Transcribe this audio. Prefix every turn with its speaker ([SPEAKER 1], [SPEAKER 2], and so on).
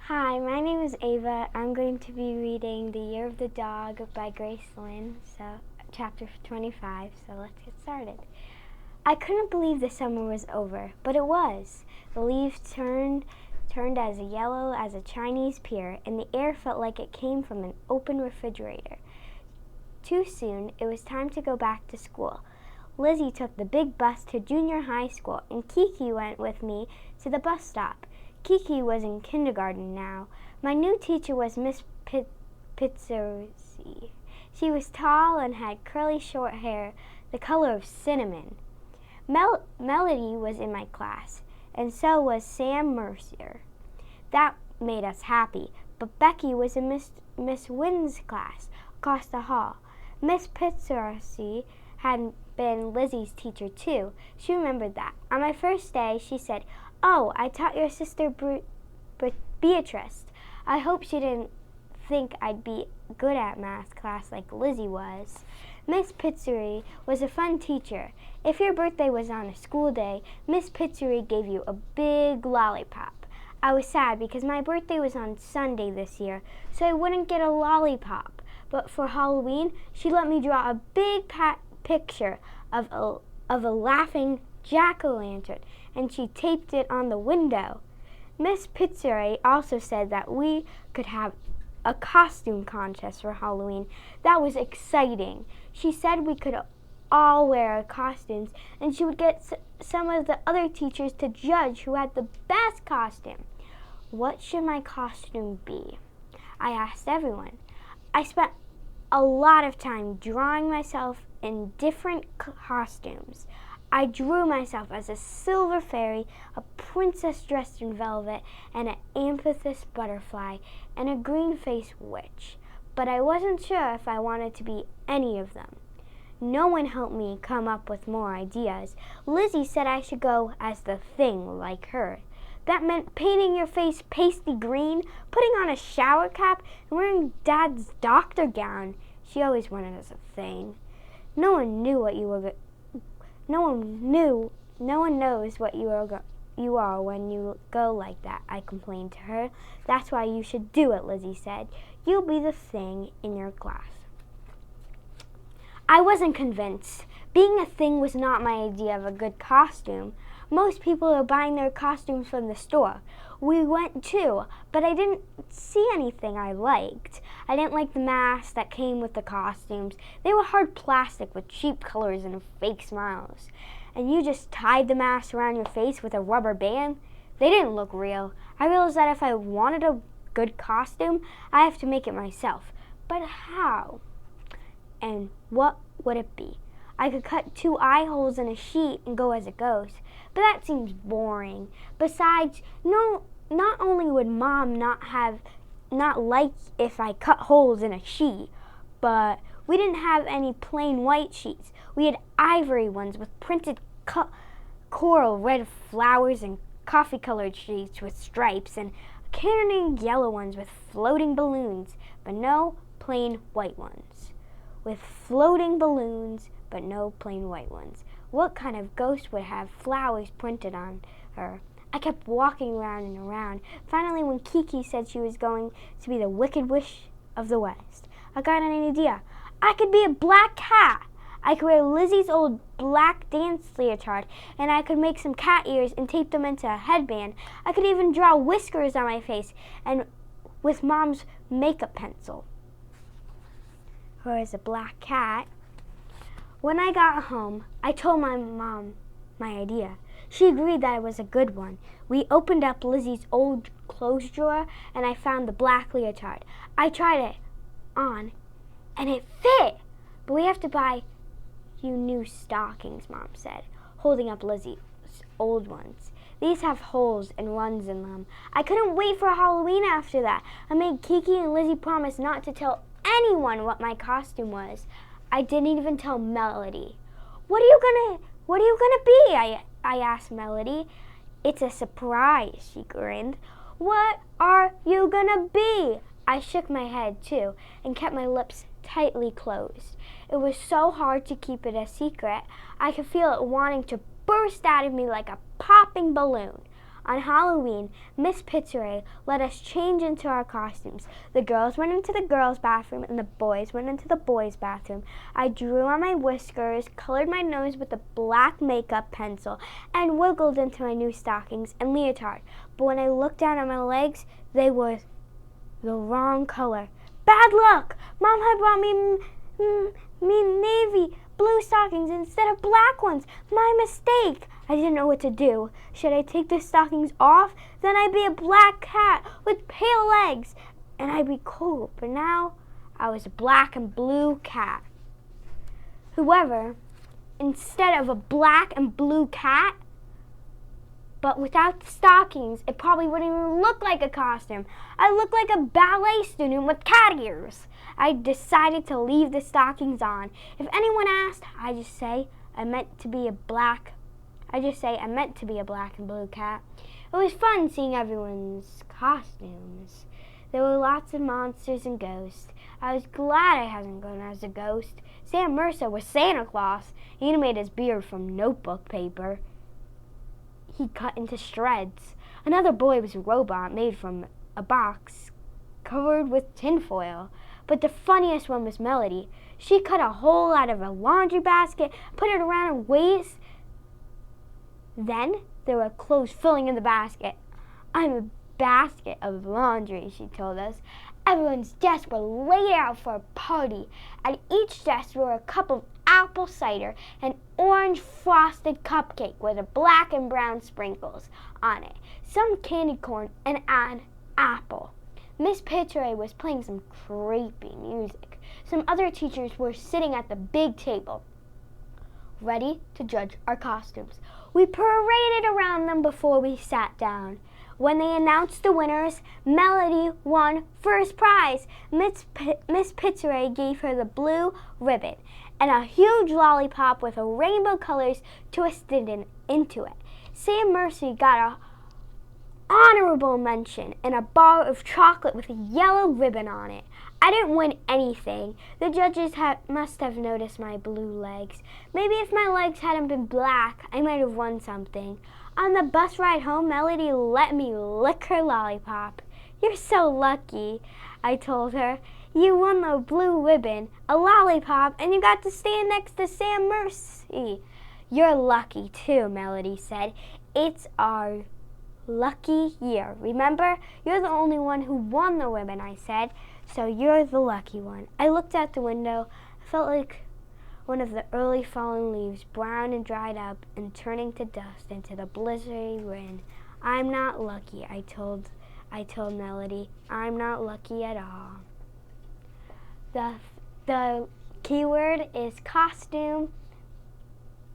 [SPEAKER 1] Hi, my name is Ava. I'm going to be reading The Year of the Dog by Grace Lin, chapter 25, so let's get started. I couldn't believe the summer was over, but it was. The leaves turned as yellow as a Chinese pier, and the air felt like it came from an open refrigerator. Too soon, it was time to go back to school. Lizzie took the big bus to junior high school, and Kiki went with me to the bus stop. Kiki was in kindergarten now. My new teacher was Miss Pizzaruzzi. She was tall and had curly short hair, the color of cinnamon. Melody was in my class, and so was Sam Mercier. That made us happy, but Becky was in Miss Wynn's class across the hall. Miss Pizzaruzzi had been Lizzie's teacher too. She remembered that. On my first day, she said, "Oh, I taught your sister Beatrice. I hope she didn't think I'd be good at math class like Lizzie was." Miss Pizzaruzzi was a fun teacher. If your birthday was on a school day, Miss Pizzaruzzi gave you a big lollipop. I was sad because my birthday was on Sunday this year, so I wouldn't get a lollipop. But for Halloween, she let me draw a big picture of a laughing jack-o'-lantern, and she taped it on the window. Miss Pizzaruzzi also said that we could have a costume contest for Halloween. That was exciting. She said we could all wear our costumes, and she would get some of the other teachers to judge who had the best costume. What should my costume be? I asked everyone. I spent a lot of time drawing myself in different costumes. I drew myself as a silver fairy, a princess dressed in velvet, and an amethyst butterfly, and a green-faced witch. But I wasn't sure if I wanted to be any of them. No one helped me come up with more ideas. Lizzie said I should go as the Thing like her. That meant painting your face pasty green, putting on a shower cap, and wearing Dad's doctor gown. She always wanted us a Thing. No one knows what you are when you go like that, I complained to her. That's why you should do it, Lizzie said. You'll be the Thing in your class. I wasn't convinced. Being a Thing was not my idea of a good costume. Most people are buying their costumes from the store. We went too, but I didn't see anything I liked. I didn't like the masks that came with the costumes. They were hard plastic with cheap colors and fake smiles. And you just tied the mask around your face with a rubber band. They didn't look real. I realized that if I wanted a good costume, I have to make it myself. But how? And what would it be? I could cut 2 eye holes in a sheet and go as a ghost, but that seems boring. Besides, not only would Mom not like if I cut holes in a sheet, but we didn't have any plain white sheets. We had ivory ones with printed coral red flowers and coffee-colored sheets with stripes, and candy yellow ones with floating balloons, but no plain white ones. With floating balloons, but no plain white ones. What kind of ghost would have flowers printed on her? I kept walking around and around. Finally, when Kiki said she was going to be the Wicked Witch of the West, I got an idea. I could be a black cat. I could wear Lizzie's old black dance leotard, and I could make some cat ears and tape them into a headband. I could even draw whiskers on my face and with Mom's makeup pencil. Or as a black cat. When I got home, I told my mom my idea. She agreed that it was a good one. We opened up Lizzie's old clothes drawer, and I found the black leotard. I tried it on, and it fit. But we have to buy you new stockings, Mom said, holding up Lizzie's old ones. These have holes and runs in them. I couldn't wait for Halloween after that. I made Kiki and Lizzie promise not to tell anyone what my costume was. I didn't even tell Melody. What are you gonna be? I asked Melody. It's a surprise, she grinned. What are you gonna be? I shook my head too and kept my lips tightly closed. It was so hard to keep it a secret. I could feel it wanting to burst out of me like a popping balloon. On Halloween, Miss Pizzere let us change into our costumes. The girls went into the girls' bathroom and the boys went into the boys' bathroom. I drew on my whiskers, colored my nose with a black makeup pencil, and wiggled into my new stockings and leotard. But when I looked down at my legs, they were the wrong color. Bad luck! Mom had brought me navy blue stockings instead of black ones. My mistake. I didn't know what to do. Should I take the stockings off? Then I'd be a black cat with pale legs, and I'd be cool. But now I was a black and blue cat. However, instead of a black and blue cat, but without the stockings, it probably wouldn't even look like a costume. I look like a ballet student with cat ears. I decided to leave the stockings on. If anyone asked, I just say I meant to be a black and blue cat. It was fun seeing everyone's costumes. There were lots of monsters and ghosts. I was glad I hadn't gone as a ghost. Sam Mercer was Santa Claus. He made his beard from notebook paper. He cut into shreds. Another boy was a robot made from a box covered with tinfoil. But the funniest one was Melody. She cut a hole out of a laundry basket, put it around her waist. Then there were clothes filling in the basket. I'm a basket of laundry, she told us. Everyone's desks were laid out for a party. At each desk were a cup of apple cider, an orange frosted cupcake with black and brown sprinkles on it, some candy corn, and an apple. Miss Pizzere was playing some creepy music. Some other teachers were sitting at the big table, ready to judge our costumes. We paraded around them before we sat down. When they announced the winners, Melody won first prize. Miss Pizzere gave her the blue ribbon and a huge lollipop with rainbow colors twisted into it. Sam Mercy got an honorable mention and a bar of chocolate with a yellow ribbon on it. I didn't win anything. The judges must have noticed my blue legs. Maybe if my legs hadn't been black, I might have won something. On the bus ride home, Melody let me lick her lollipop. You're so lucky, I told her. You won the blue ribbon, a lollipop, and you got to stand next to Sam Mercy. You're lucky too, Melody said. It's our lucky year. Remember, you're the only one who won the ribbon, I said. So you're the lucky one. I looked out the window. I felt like one of the early fallen leaves, brown and dried up and turning to dust into the blizzardy wind. I'm not lucky, I told Melody. I'm not lucky at all. The keyword is costume.